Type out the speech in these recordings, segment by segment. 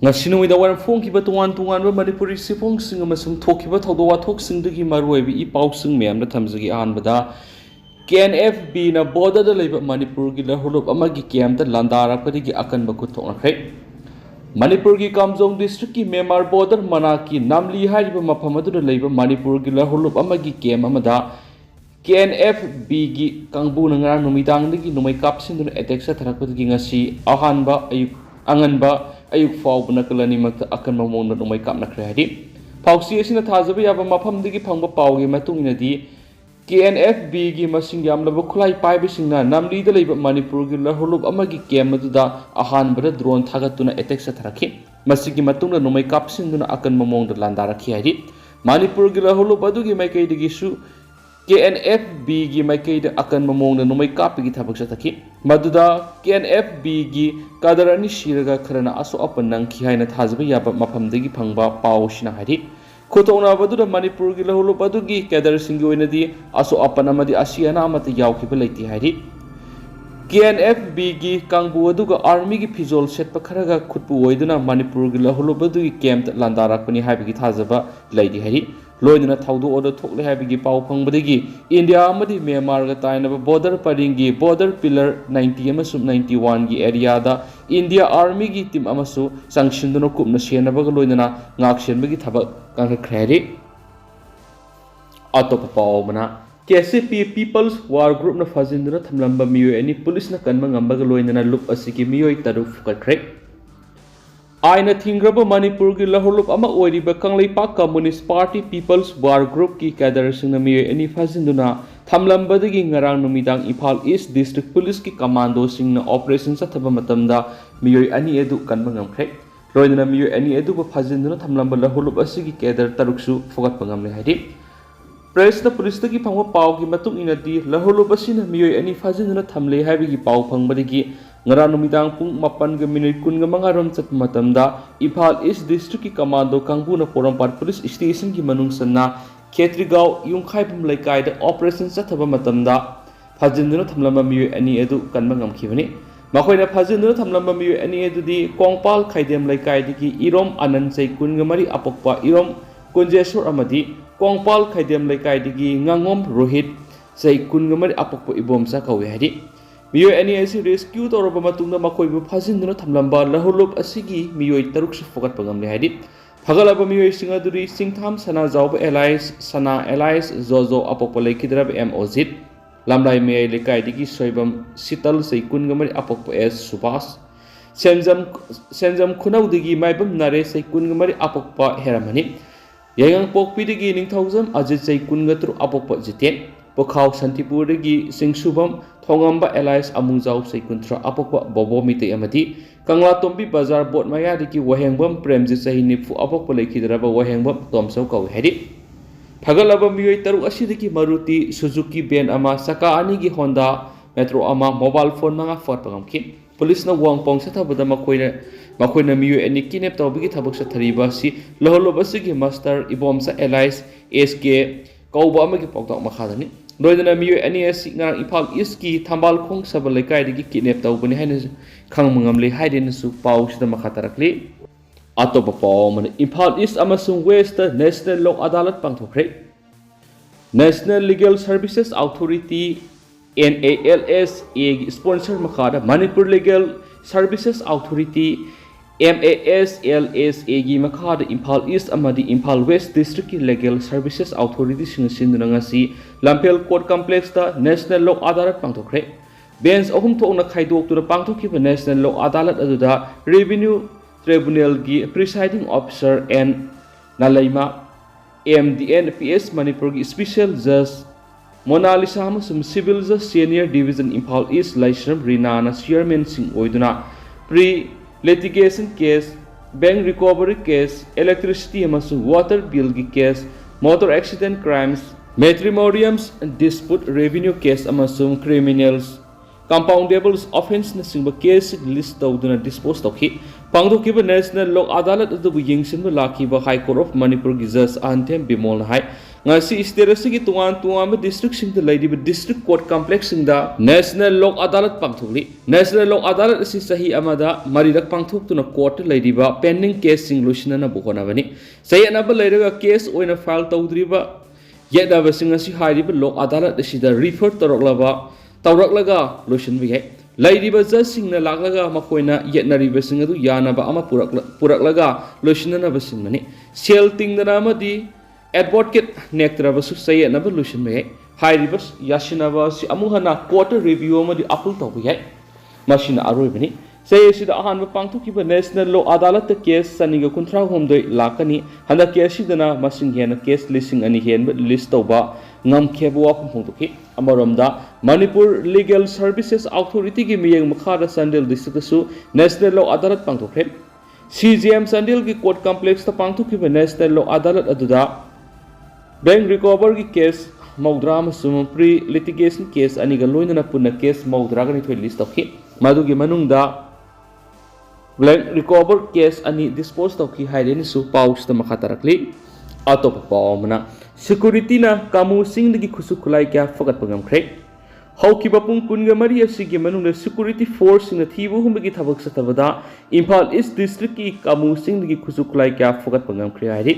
Ngasinoida waram phongkiba tongan tonganba Manipuri siphongsing amasung thokiba thawdo wathoksingdagi maruoibi ipausing meyamna thamjagi ahanbada KNFB na border da leiba Manipur gi lahulup amagi camta landarakpadigi akanba kuthoknakhrei Manipur gi Kamjong district ki Memar border manaki namli hariba mafam aduda leiba Manipur gi lahulup amagi cam amada KNFB gi kangbu nangra numidangdagi numai kapsinduna attack sa tharakpadagi ngasi ahanba anganba ayuk faubna kalani makta akan mamongna numai kapnakhrei hadi pausi asina thajaba yaba mafamdagi phangba paugi matungina KNFB gi masing yamlaba khulai paibisingna namli da leiba Manipur gi lahulup amagi cam aduda ahanbada drone thagatuna attack sa tharakhi masigi matungna numai kapsinduna akan mamongda landarakhi hadi Manipur gi lahulup adugi maikaidagi su KNFB gi maikaida akan mamongda numai kapigi thabak sa thakhi maduda KNFB gi kadarani shiraga kharana aso apanang khihaina thajaba yaba mafamdagi phangba pawsina hadi khotona baduda Manipur gi lahulup adugi kadar singi oinadi aso apanamadi asiana amata yawkhiba leiti hadi KNFB gi kangbu aduga army gi fizol setpa kharaga khutpu oiduna Manipur gi lahulup adugi camp landarakpani haibigi thajaba leidi hadi loinana thawdu oda thokle haibigi paw phangbadagi India amadi Myanmar ga tainaba border paringi border pillar 90 amasum 91 gi area da India army gi team amasu sangshinduna kupna senabaga loinana ngaksenbagi thabak kangkhreari atop pawmana KCP People's War Group na fazinduna thamlamba miyoi ani police na kanma ngambaga loinana lup asiki miyoi taru fukakrek aina thingraba Manipur gi lahulup ama oiriba Kangleipak Communist Party People's War Group ki kadarasingna miyoi ani fazinduna thamlambadagi ngarang numidang Imphal East District Police ki commando singna operation sathaba matamda miyoi ani edu kanba ngamkhrei loinana miyoi ani edu ba fazinduna thamlamba lahulup asigi kadar taruksu fogat pangamle haidi press na police gi phangwa paw gi matung inati lahulup asina miyoi ani fazinduna thamle haibigi paw phangbadagi ngara numidang pung 8:10 rom chat matamda Imphal East District ki commando kangbuna Porampar Police Station ki manung sanna Khetrigao Yungkhaibum laikai da operation sathaba matamda phajinduna thamlamba miyoi ani edu kanba ngamkhibani makoina phajinduna thamlamba miyoi ani edu di Kongpal Khaidem laikai diki Irom Anand Sai kungamari apokpa Irom Kunjesur amadi Kongpal Khaidem laikai diki Ngangom Rohit Sai kungamari apokpa ibomsa kawe hadi miyoi ani asi rescue toraba matungna makoibu phajinduna thamlamba lahulup asigi miyoi taruk su fogat pagamle hadi phagalaba miyoi singaduri singtham sana jawba alliance sana alliance zozo apokpa lekidrab mozit lamlai miyai lekai digi soibam sital seikun gamari apokpa s subas senjam khunau digi maibam nare seikun gamari apokpa heramani yangang pokpi digi ningthaujam ajit seikun gatru apokpa jiten Pokhaw Santipur dagi Singsubam Thongamba Alliance Amungjaw Seikuntra apokpa bobo mite amati Kangla Tombi Bazar Bot Maya dagi Wahengbam Premjit Sahi Nipfu apokpa lekhidraba Wahengbam Tomsaw kaw hedi Phagalaba miyoi taru asidagi Maruti Suzuki Ben ama Saka ani gi Honda Metro ama mobile phone manga fort pangamki police na wangpong sathabada makoina miyoi ani kinep tawbigi thabak sa thariba si laholoba sigi master ibomsa Alliance SK kauba amagi poktok makhadani loidana miyoi ani asi ngarang Imphal East ki thambal khong saba laikai dagi kidnap tawbani haina khangmangamle haidena su paw sida makhatarakli atopa paw man Imphal East amasung West National Lok Adalat pangthokre National Legal Services Authority NALSA gi sponsor makhada Manipur Legal Services Authority MASLSA gi makhada Imphal East amadi Imphal West District ki Legal Services Authority singsinuna ngasi Lampel Court Complex da National Law Adalat pangthokre bench ahum thokna khaidoktura pangthokhiba National Law Adalat aduda Revenue Tribunal gi presiding officer and Nalaima MDN PS Manipur gi Special Judge Monalisa amasum Civil Judge Senior Division Imphal East Laisram Rinana Chairman sing oiduna litigation case, bank recovery case, electricity amasung water bill gi case, motor accident crimes, matrimoniums and dispute revenue case amasung criminals compoundables offense na singba case list tawduna dispose tawki pangdokiba National Lok Adalat adu yingsinba lakiba High Court of Manipur gi Judge Anthem Bimol hai ngasi state asigi tuan tuan district sing da lady district court complex sing da national lok adalat pangthukli national lok adalat asi sahi amada maridak pangthuk tuna court lady ba pending case sing lushina na bukhona bani sahi anaba leiraga case oina file tawdriba yeda ba sing asi hairi ba lok adalat asi da refer tawraklaga lushin bi hai lairiba jasingna laklaga makoina yetnariba singadu yanaba ama puraklaga lushinana basinmani sel tingdana amadi advocate nektrabasu sayenaba lushinme hairibas yasinaba si amuhana court review amadi apul tawbi hai mashina aroibani sayesida ahanba pangthukiba national law adalat case saniga kunthra homdoi lakani handa case sidana masing hena case listing ani hen list tawba ngam khebwa phongtuki amaromda manipur legal services authority gi miyeng makhara sandel district su national law adalat pangthokhe cgm sandel gi court complex ta pangthukiba national law adalat aduda bank recover gi case maudra masum pre litigation case ani ga loinana punna case maudra ga ni thoi list tokhi madugi manungda bank recover case ani dispose tokhi haireni su paus ta makhatarakli atop pawmana security na kamu sing dagi khusu khulai kya fagat pangam khrek hauki bapung kunga mari asigi manungna security force na thibu humbagi thabak satabada imphal east district ki kamu sing dagi khusu khulai kya fagat pangam khre hari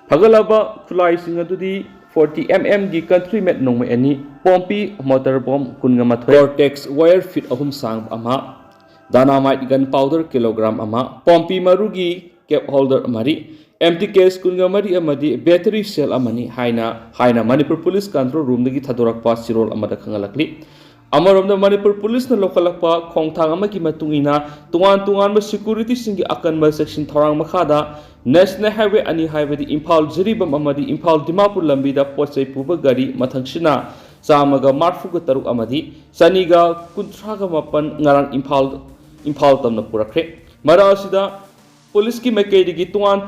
phagalaba khulai sing adudi 40 mm gi country met nongme ani pompi motor bomb kunga mathoi cortex wire fit ahum sang ama dynamite gunpowder kilogram ama pompi marugi cap holder mari empty case kunga mari amadi battery cell amani haina manipur police control room dagi thadorakpa sirol amada khangalakli amaromda manipur police na lokalakpa khongthang amagi matungina tuan ba security singi akanba section thorang makhada national highway ani highway imphal jiribam amadi imphal dimapur lambi da pochai puba gari mathangsina chamaga marfuga taruk amadi saniga kunthraga mapan ngarang imphal tamna purakre marasida police ki makeidigi tuan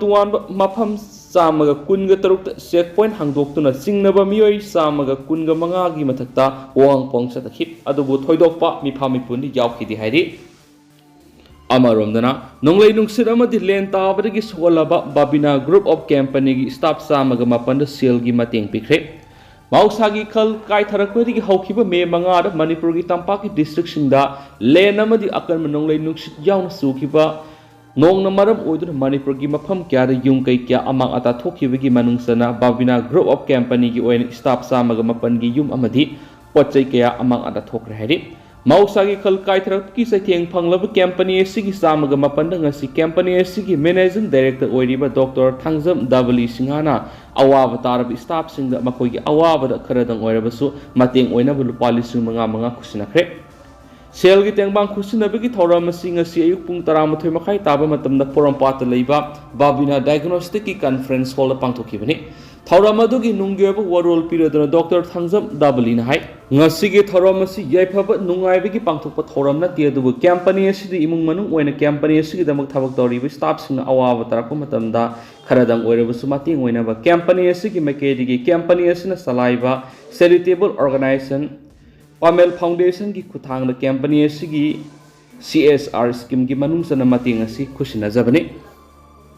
mafam samaga kunga taruk checkpoint hangdoktuna singnaba miyoi samaga kunga manga gi mathakta wang pongsa takhip adubu thoidokpa mifami pundi yaukhidi hairi amaromdana nonglei nungsit amadi len tabadagi solaba babina group of company gi staff samaga mapanda sel gi mateng pikre mausagi khal kai tharakpadi gi haukiba me manga da manipur gi tampa ki district singda len amadi akan nonglei nungsit yauna sukiba nong na maram oiduna manipur gi mafam kya da yung kai kya amang ata thokhibagi manungsana babina group of company gi oin staff samaga mapan gi yum amadi pochai kya amang ata thokre hari mausagi khal kai tharak ki saitheng phanglaba company sigi samaga mapan da ngasi company sigi managing director oiriba dr thangjam dabali singhana awaba tarab staff singda makoi gi awaba da kharadang oirabasu mateng oina bu lupa lising manga khusinakre sel gi tengbang khusinabagi thoram masing asi ayuk pung 13 makhai taba matamda porampata leiba babina diagnostic ki conference hall pangthokibani thoram adugi nungyeba warol piradona dr thangjam dabali na hai ngasi gi thoram asi yaifaba nungaibagi pangthokpa thoram na ti adubu company asi di imung manung oina company asi gi damak thabak toriba staff sing awawa tarakpa matamda kharadang oirabu sumati oina ba company asi gi makedigi company asi na salaiba charitable organization Pamel Foundation ki kuthang da company asigi CSR scheme gi manung sana mating asi khushina jabani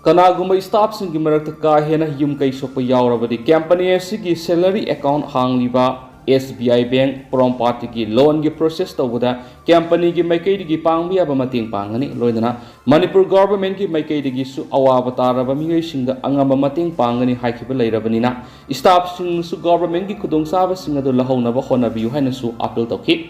kanagumba staff sing gi marakta ka hena yum kai sokpa yaurabadi company asigi salary account hangliba SBI bank prompati ki loan gi process tawda company gi maikei gi pangbi aba mating pangani loidana manipur government gi maikei gi su awaba taraba mingei singa angamba mating pangani haikiba leirabanina staff sing su government gi khudong saba sing adu lahona ba khona bi haina su appeal tawki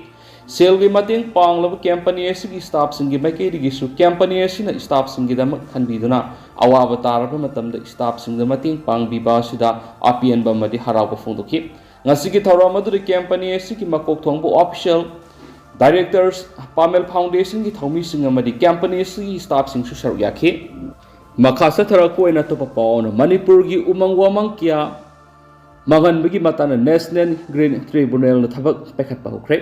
sel gi mating panglaba company gi staff sing gi maikei gi su company na staff sing gi dam khanbiduna awaba taraba matamda staff sing da mating pangbi ba sida apian ba madi harawa phongdoki ngasigi thoram adu company asigi makok thongbo official directors Pamel Foundation gi thomi sing amadi company asigi staff sing su saru yakhi makhasa thara ko ina to papaon manipur gi umang wamang kya magan bagi matana national green tribunal na thabak pekhat pa hokre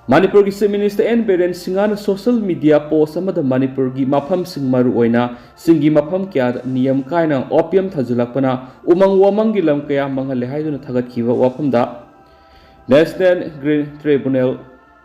manipur gi chief minister N Biren Singhan social media post amada manipur gi mafam sing maru oina singi mafam kya niyam kaina opium thajulakpana umang wamang gi lam kaya manghale haiduna thagat khiwa wafam da national green tribunal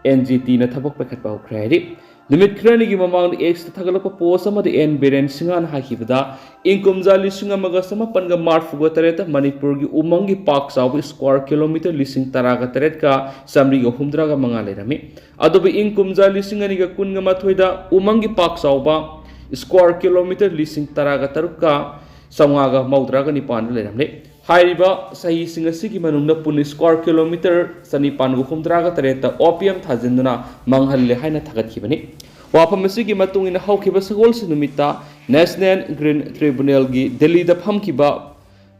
NGT na thabak pakhat pa khrairi Numit Kranigi Mamang X the Tagalapa Posama the N Beren Singan Hakibada, Inkumza Lisingamaga Samapanga Marfugatareta, Manipurgi Umangi Park Sawi square kilometer lising Taraga Teretka, Samriga Humdraga Mangalerami, Adobe Inkumza Lisinganiga Kungamatuida, Umangi Park Sauba, square kilometer lising Taraga Taruka, Samaga Maudraga Nipan Leramne. Hairiba Sahi Singasiki Manunda Puni square kilometer Sanipan Humdraga Tereta, Opium Tazinduna, Manghale Haina Tagakibani. Wapamasigi Matung in a Hawkibas Goals Numita, National Green Tribunal Gi, Delhi the Pamkiba,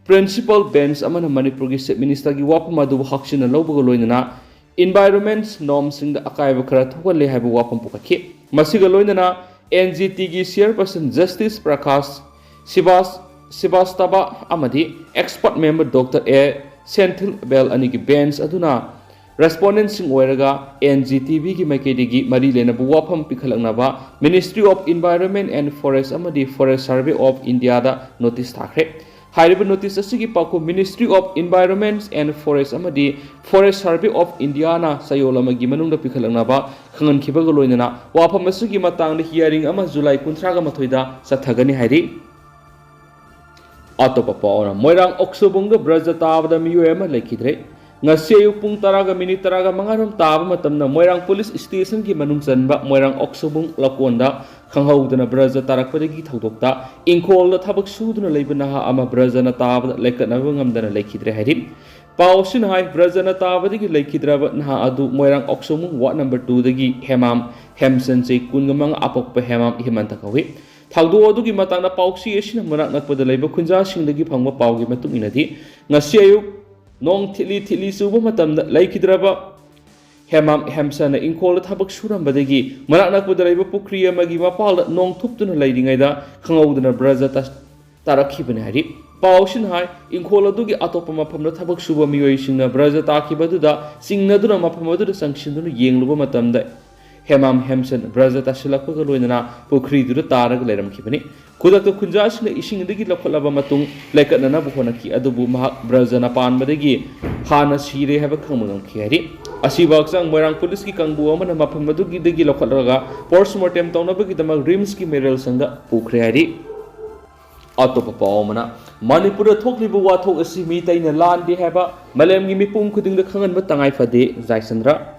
Principal Bench Amana Manipurgi Minister Gi Wapamadu Hakshin and Lobogoloina, Environment Norms in the Akaiva Karatuale have a Wapam Pukaki, Masigaloina, NGT Gi Chairperson Justice Prakash, Sibastaba Amadi, Expert Member Dr. A. Senthil Bell Aniki Bench Aduna. Respondents in Weraga, NGTV ki Makedigi, Marilena Buwapam Pikalanava, Ministry of Environment and Forest Amadi Forest Survey of India da notice takre. Hairiba notice asigi Paku Ministry of Environment and Forest Amadi Forest Survey of India na Sayola Magimanunda Pikalanava, Kangan Kibagaloina, Wapamasigi Matang the hearing Ama Zulai Kuntraga Matoida, Satagani Hairi. Atopapa, Moirang Oxobunga, Brazata, the Muema Lakidre. Ngasi ayuk pung taraga minit taraga mangaram taba matam na Moirang Police Station ki manung sanba Moirang Oksubung Lakonda khanghaudana braza tarakpadagi thaudokta ingkol da thabak suduna leibana ama braza na taba lekatna ngamdana lekhidre hairi pausin hai braza na tabadagi lekhidraba na adu Moirang Oksubung ward number 2 dagi Hemam Hemsen se kungamang apokpa Hemam himanta kawi thagdo adugi matangna pauksi esina manak nakpada leiba khunja singdagi phangba paugi matung inadi ngasi ayuk Nong Tili Suba Matam Laikidraba Hemam Hemsana Inkol Tabak Suram Badagi, Mananak with the Labor Pukria Magima Pal, Nong Tuptun Lading Ida, Kangodana Braza Tarakibanari, Paushin High, Inkola Dugi Atopama from the Tabak Suba Muation, Braza Takibaduda, Sing Naduna Mapamadu sanction to Yang Luba Matam Hemam Hemsen, Braza Tashilakuina, Pukri to the Tarak Ledam Kibani. Kudak Kunjas ishing the Gilapalaba Matung, like an Anabukonaki, Adubu Mahak, Brazana Pan Badagi, Hana Shire have a common carry. Asibaksang, Morang Poliski Kanguaman and Mapamadugi the Gilapalaga, Portsmortem Tonabaki the Magrimski Merils and the Pukriari. Atopapa, Manipura Toklibu Wato Asimita in a land they have a Malem Gimipum cutting the Kangan Batangai Fade, Zaisandra.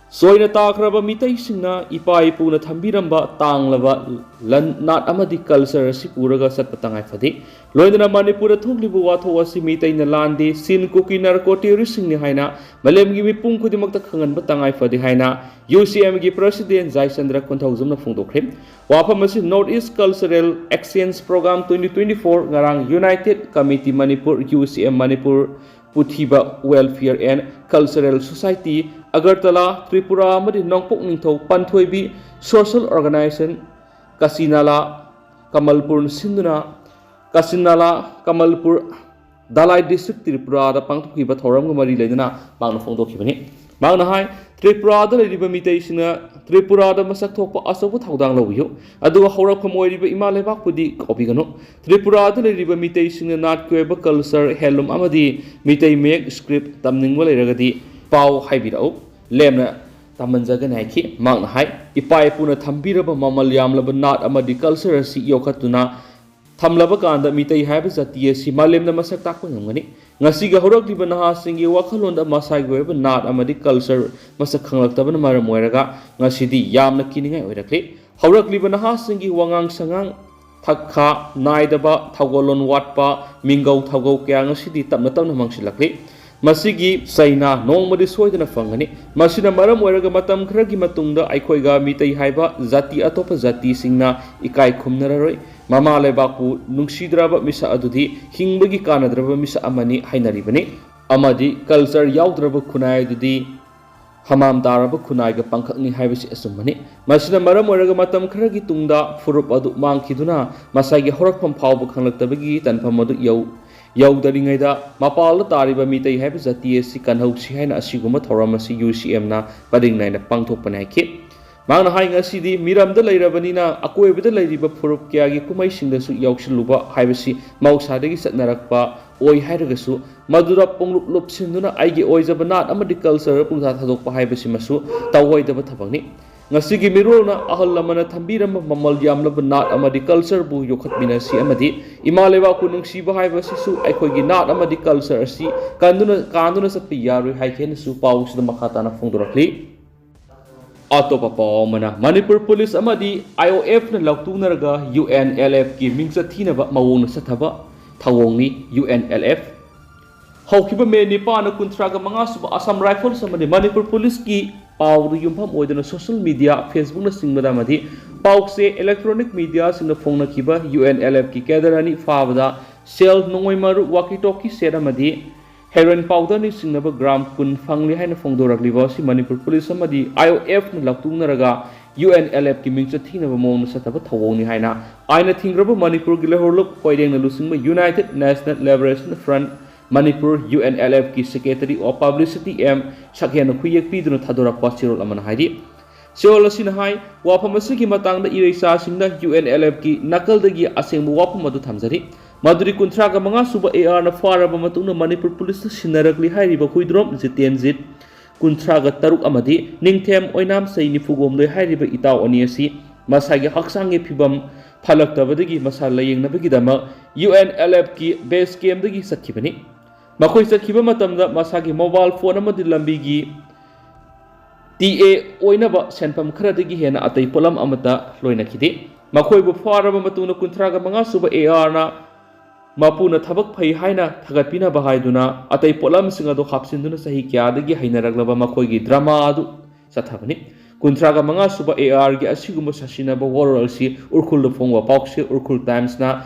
Soina takraba mitai singna ipai puna thambiramba tanglaba lan nat amadi culture si puraga satpatangai fadi loidana manipura thuglibu watho asi mitai na lande sin kuki narcotic singni haina malemgi mipung kudimakta khangan batangai fadi haina UCM gi president Jaisandra Konthaujum na phungdokre wapamasi North East Cultural Exchange Program 2024 ngarang United Committee Manipur UCM Manipur Puthiba Welfare and Cultural Society Agartala, Tripura, Madi Nongpok Ningto, Panthoibi, Social Organization, Kasinala, Kamalpur Sinduna, Kasinala, Kamalpur, Dalai District Tripura, the Pangtuki Batoram Mari Ledana, Bangfong Dokibani. Bangnahai, Tripura, the limitation, Tripura, the Masatopa, Asopo Haudang Loyo, Adu Hora Komori, Imaleva Pudi, Opigano, Tripura, the limitation, Nat Queba Culture, Helum Amadi, Mite make script, Tamningwale Regadi, Pau Haibiro. Lemna Tamanzagan Haki, Mount High, Ipai Puna Tambiraba Mamalyam Labanat Amadi culture si Yokatuna, Tamlabakanda Mitay Habits at TSC Malem the Masakakuni, Nasiga Horok Libanaha Singi Wakalon the Masai Web, not Amadi culture, Masakangataban Maramueraga, Nasidi Yam the Kininga with a clip, Horok Libanaha Singi Wangang Sangang, Taka, Naidaba, Tagolon Watpa, Mingo Tago Kyang City Tamatan among Shilakli. Masigi Saina Nongmadi Soidana Fangani, Masina Maram Weraga Matam Kragi Matunda, Aikoiga Mitai Haiba, Zati Atopa Zati Singna, Ikai Kumnaroi, Mama Lebaku, Nungsidraba Misa Adudi, Hingbagi Kanadraba Misa Amani, Hainaribani, Amadi, Culture Yaudraba Kunai Dudi, Hamam Daraba Kunaiga Pankani Haibis Esumani, Masina Maram Weraga Matam Kragi Tunda, Furup Adu Mankiduna, Masagi Horakam Paubu Kanlaktabagi, and Pamadu Yo. Yaudaringaida, Mapala Tariba Mitai have a TSC Kanhosi and Asiguma Toramasi UCM na Pading Nine Pangtopanaki. Mana Hanga City, Miram the Lairabanina, Aqua with the Lady Purup Kiagi, Kumai the Su Yakshiluba, Hivasi, Mausadegi Sat Narakpa, Oi Hadagasu, Madura Pong Lupsinduna, Igi Oizabanat, Amadical Sir, Punta Hadopa Hivasimasu, Tawai the Batapani. ngasigi mirolna ahal lamana thambirama mamal yamlaba nat amadi culture bu yokhatminasi amadi imaleba kunungsiba haiba sisu aikhoigi nat amadi culture asi kanduna satpi yaroi haikhen su pausida makhatana phongdorakli atopa paumana Manipur police amadi IOF na lautungaraga UNLF ki mingsa thinaba mawong sathaba thawongni UNLF haukiba me nipana kuntraga manga suba Assam Rifles amadi Manipur police ki pau du yumpham oidana social media Facebook na singbada madi paukse electronic media singna phongna kiba UNLF ki kedarani fabada sel nongoi maru walkie talkie sera madi heroin powder ni singnaba gram kun phangli haina phongdorakliba si Manipur police amadi IOF na laktungaraga UNLF ki mingcha thinaba mong sataba thawong ni haina aina thingraba Manipur gi lahorlop koideng na lusingba United National Liberation Front Manipur UNLF ki Secretary of Publicity M Sakhen khuyek piduna thadora pasirol amana haidi Seola sinahai wapamasi ki matangda ireisa singna UNLF ki nakal dagi asengbu wapam adu thamjari maduri kuntraga manga suba AR na faraba matungna Manipur police sinarakli hairiba khuidrom jitenjit kuntraga taruk amadi ningthem oinam saini fugom loi hairiba itaw ani asi masagi haksange phibam phalaktabadagi masal layengnabi dama UNLF ki base camp dagi sakhibani makhoi sakhiba matamda masagi mobile phone amadi lambigi TA oinaba senpam kharadagi hena atai polam amata loina khidi makhoi bu faraba matuna kuntraga manga suba AR na mapuna thabak phai haina thagatpina bahaiduna atai polam singa do khapsinduna sahi kya dagi hainaraglaba makhoi gi drama adu sathabani kuntraga manga suba AR gi asiguma sasina ba warol si urkhul do phongwa paukse urkhul times na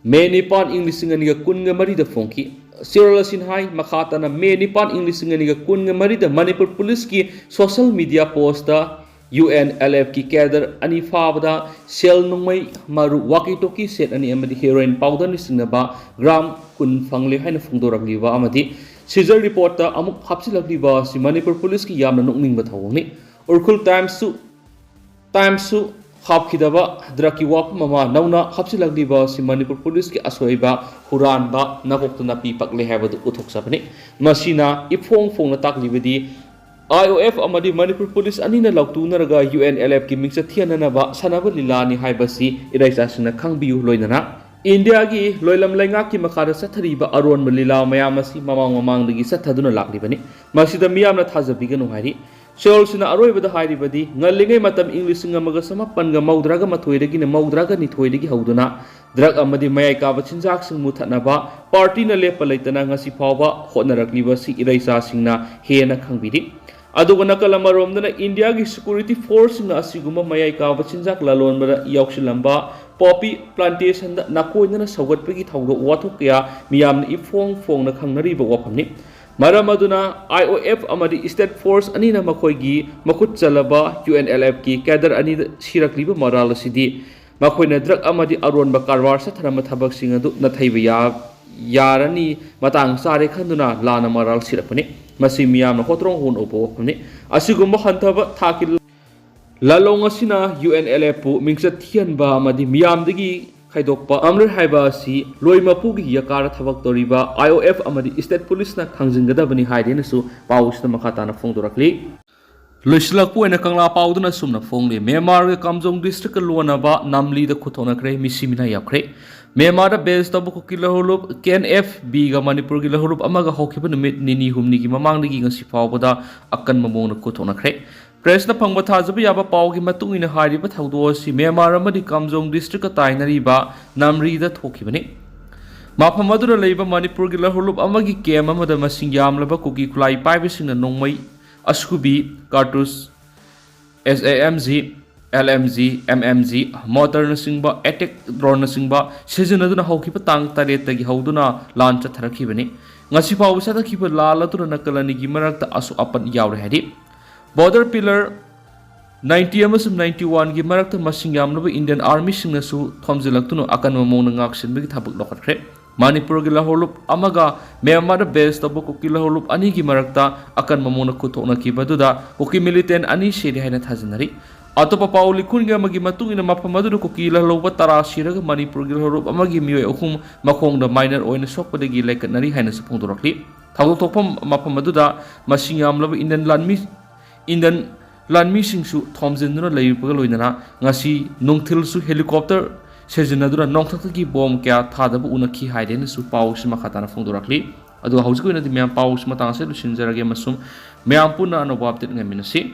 me nipan english ngani ga kunga mari da phongki Serial Sinhai Makhatana May Nipan English Singaniga Kun Marida Manipur Police ki social media posta UNLF ki cadre ani fabada sel nungmai maru walkie talkie set ani amadi heroin powder ni sinaba gram kun fangle haina phongdoragliba amadi Caesar report ta amuk hapsilagliba si Manipur Police ki yamna nokning ba thawngni Urkhul Times su hapkhidaba draki wap mama nauna hapsilagliba si Manipur Police ki asoiba huranba nakoktuna pi pakle habadu uthoksabani masina ifong na taklibadi IOF amadi Manipur Police anina lautuna UNLF ki mingsa thianana sanaba lilani haibasi iraisa sina khangbiu loinana India gi loilam lainga ki makara sathariba aron lila mayamasi mamang dagi sathaduna laklibani masida miyamna thajabiganu hari Seoul sina aroibada hairibadi ngalingai matam English ngamaga samapanga maudraga mathoidagi na maudraga nithoidagi hauduna drug amadi mayai ka bachinjak sing muthanaba party na lepa laitana ngasi phawba hotnarakliba si iraisa singna hena khangbidi aduga nakalamaromdana India gi security force na asiguma mayai ka bachinjak lalonbara yauksilamba poppy plantation da nakoinana sagatpagi thawga wathok kya miyamna ifong na khangnariba wapamni Maramaduna IOF amadi State Force anina makoigi makut chalaba UNLF ki cadre ani sirakliba moral sidi makoina drug amadi aron ba karwar satharama thabak singadu nathaiba yarani matang sare khanduna lana moral sirakpani masi miyamna hotrong hon opo ni asigumba khantaba thakil lalong asina UNLF pu mingsa thianba amadi miyamdagi Kaidokpa Amr Haibasi Loi Mapugi Yakara Thabak Toriba IOF Amadi State Police na Kangzingadabani Haidenasu Paus na Makatana Fongdorakli Luislakpu and Kangla Paudana Sumna Fongli Myanmar Kamjong District Luanaba Namli the Kotona Kre Misimina Yakre Myanmar based of Kuki Lalhouba KNF Biga Manipur Lalhouba Amaga Hokipa Nini Humnigi Mamang the Gingas Pawada Akan Mamona Kotona Kre Press na pangbathajabi yaba pawgi matung ina hariba thawdo si Myanmar amadi Kamjong district tainari ba namri da thokibani mafam adura leiba Manipur gi Lalhouba amagi kem amada masing yamlaba kuki kulai paibising na nongmai askubi cartus SAMG LMG MMG motor na singba attack drone na singba sijinaduna hawkipa tang taret tagi hawduna launch tharakibani ngasi pawsa ta kipa lalatuna nakalani gi marakta asu apan yawre hadi Border Pillar 90 amasum 91 gi marakta masing yamlaba Indian Army singnasu thomjilaktuno akan mamong ngaksinbagi thabak lokatkre Manipur gi Lalhouba amaga Myanmar base tabu Kuki Lalhouba ani gi marakta akan mamong nakuthokna ki baduda Kuki militant ani sheri haina thajinari atopa pauli kunga magi matung ina mapamadu Kuki Lalhouba tarasiraga Manipur gi Lalhouba amagi miyoi ahum makong da minor oina sokpadagi lekatnari haina sapongdorakli thawdok thokpam mapamaduda masing yamlaba Indian ꯂꯥꯟꯃꯤꯁꯤꯡꯁꯨ ꯊꯣꯝꯖꯤꯟꯗꯨꯅ ꯂꯩꯕꯒ ꯂꯣꯏꯅꯅ ꯉꯁꯤ ꯅꯨꯡꯊꯤꯜꯁꯨ helicopter ꯁꯤꯖꯤꯟꯅꯗꯨꯅ ꯅꯣꯡꯊꯛꯇꯒꯤ bomb ꯀꯌꯥ ꯊꯥꯗꯕ ꯎꯅꯈꯤ ꯍꯥꯏꯗꯨꯅꯁꯨ ꯄꯥꯎꯁꯤ ꯃꯈꯥ ꯇꯥꯅ ꯐꯣꯡꯗꯣꯔꯛꯂꯤ ꯑꯗꯨꯒ ꯍꯧꯖꯤꯛꯀꯤ ꯑꯣꯏꯅꯗꯤ ꯃꯌꯥꯝ ꯄꯥꯎꯁꯤ ꯃꯇꯥꯡ ꯑꯁꯤꯗ ꯂꯣꯏꯁꯤꯟꯖꯔꯒꯦ ꯑꯃꯁꯨꯡ ꯃꯌꯥꯝ ꯄꯨꯟꯅ ꯑꯅꯧꯕ ꯑꯞꯗꯦꯠ ꯉꯥꯏꯃꯤꯟꯅꯁꯤ